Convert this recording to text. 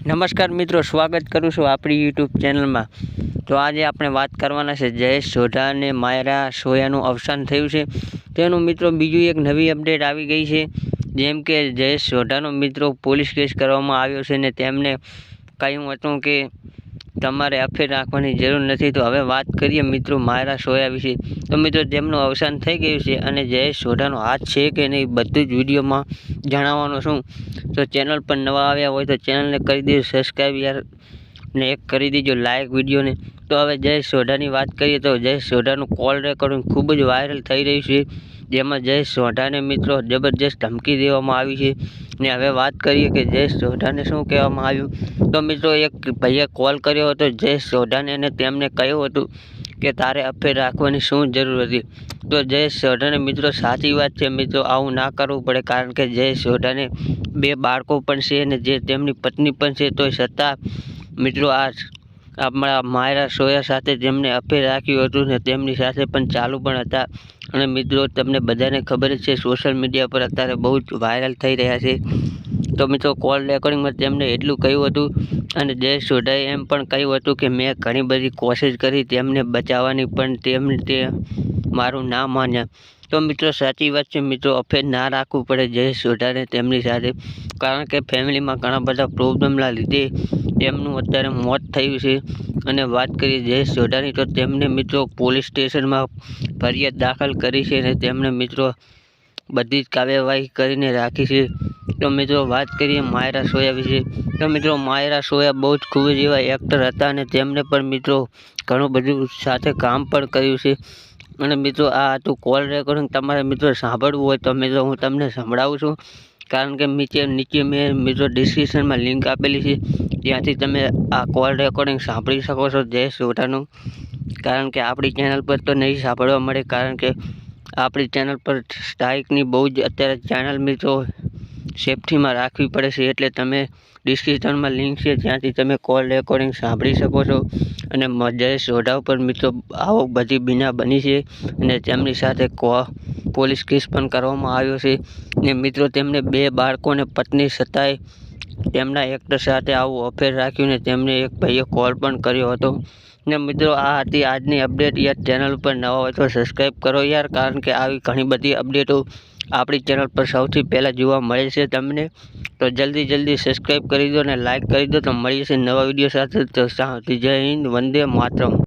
નમસ્કાર મિત્રો, સ્વાગત કરું છું આપણી યુટ્યુબ ચેનલમાં। તો આજે આપણે વાત કરવાના છે જયેશ સોઢા અને માયરા સોયાનું અવસાન થયું છે તેનું મિત્રો બીજું એક નવી અપડેટ આવી ગઈ છે। જેમ કે જયેશ સોઢાનો મિત્રો પોલીસ કેસ કરવામાં આવ્યો છે ને તેમને કહ્યું હતું કે તમારે અફેર રાખવાની જરૂર નથી। તો હવે વાત કરીએ મિત્રો માયરા સોયા વિશે। તો મિત્રો તેમનું અવસાન થઈ ગયું છે અને જયેશ સોઢાનો હાથ છે કે નહીં બધું જ વિડીયોમાં જણાવવાનું છું। તો ચેનલ પર નવા આવ્યા હોય તો ચેનલને કરી દેજો સબસ્ક્રાઈબ યાર ને એક કરી દેજો લાઈક વિડીયોને। તો હવે જયેશ સોઢાની વાત કરીએ તો જયેશ સોઢાનું કોલ રેકોર્ડિંગ ખૂબ જ વાયરલ થઈ રહ્યું છે, જેમાં જયેશ સોઢાને મિત્રો જબરજસ્ત ધમકી દેવામાં આવી છે। ને હવે વાત કરીએ કે જયેશ સોઢાને શું કહેવામાં આવ્યું। તો મિત્રો એક ભાઈએ કોલ કર્યો હતો જયેશ સોઢાને અને તેમને કહ્યું હતું કે તારે અફેર રાખવાની શું જરૂર હતી। તો જયેશ સોઢાને મિત્રો સાચી વાત છે મિત્રો, આવું ના કરવું પડે, કારણ કે જયેશ સોઢાને 2 બાળકો પણ છે અને જે તેમની પત્ની પણ છે, તો છતાં મિત્રો આ આપણા માયરા સોયા સાથે તેમને અફેર રાખ્યું હતું ને તેમની સાથે પણ ચાલુ પણ હતા। અને મિત્રો તમને બધાને ખબર જ છે સોશિયલ મીડિયા પર અત્યારે બહુ જ વાયરલ થઈ રહ્યા છે। તો મિત્રો કોલ રેકોર્ડિંગમાં તેમને એટલું કહ્યું હતું અને જયેશ સોઢાએ એમ પણ કહ્યું હતું કે મેં ઘણી બધી કોશિશ કરી તેમને બચાવવાની, પણ તે મારું ના માન્યા। તો મિત્રો સાચી વાત છે મિત્રો, અફેર ના રાખવું પડે જયેશ સોઢાને તેમની સાથે, કારણ કે ફેમિલીમાં ઘણા બધા પ્રોબ્લેમના લીધે તેમનું અત્યારે મોત થયું છે। અને વાત કરીએ જયેશ સોઢાની તો તેમને મિત્રો પોલીસ સ્ટેશનમાં ફરિયાદ દાખલ કરી છે અને તેમને મિત્રો બધી જ કાર્યવાહી કરીને રાખી છે। તો મિત્રો વાત કરીએ માયરા સોયા વિશે। તો મિત્રો માયરા સોયા બહુ જ ખૂબ જ એવા એક્ટર હતા અને તેમને પણ મિત્રો ઘણું બધું સાથે કામ પણ કર્યું છે। અને મિત્રો આ હતું કોલ રેકોર્ડિંગ, તમારે મિત્રો સાંભળવું હોય તો મિત્રો હું તમને સંભળાવું છું, કારણ કે નીચે મેં મિત્રો ડિસ્ક્રિપ્શનમાં લિંક આપેલી છે, ત્યાંથી તમે આ કોલ રેકોર્ડિંગ સાંભળી શકો છો જયેશ સોઢાનું। કારણ કે આપણી ચેનલ પર તો નહીં સાંભળવા મળે, કારણ કે આપણી ચેનલ પર સ્ટ્રાઇકની બહુ જ અત્યારે ચેનલ મિત્રો સેફ્ટીમાં રાખવી પડે છે, એટલે તમે ડિસ્ક્રિપ્શનમાં લિંક છે ત્યાંથી તમે કોલ રેકોર્ડિંગ સાંભળી શકો છો। અને જયેશ સોઢા ઉપર મિત્રો આવો બધી બીના બની છે અને તેમની સાથે પોલીસ કેસ પણ કરવામાં આવ્યો છે। ને મિત્રો તેમને 2 બાળકો અને પત્ની છતાંય તેમના એક્ટર સાથે આવું અફેર રાખ્યું ને તેમને એક ભાઈએ કોલ પણ કર્યો હતો। ને મિત્રો આ હતી આજની અપડેટ યાર, ચેનલ ઉપર નવા હોય તો સબસ્ક્રાઈબ કરો યાર, કારણ કે આવી ઘણી બધી અપડેટો આપણી ચેનલ પર સૌથી પહેલાં જોવા મળે છે તમને। તો જલ્દી સબસ્ક્રાઈબ કરી દો અને લાઈક કરી દો। તો મળીએ છીએ નવા વિડીયો સાથે। તો જય હિન્દ, વંદે માતરમ।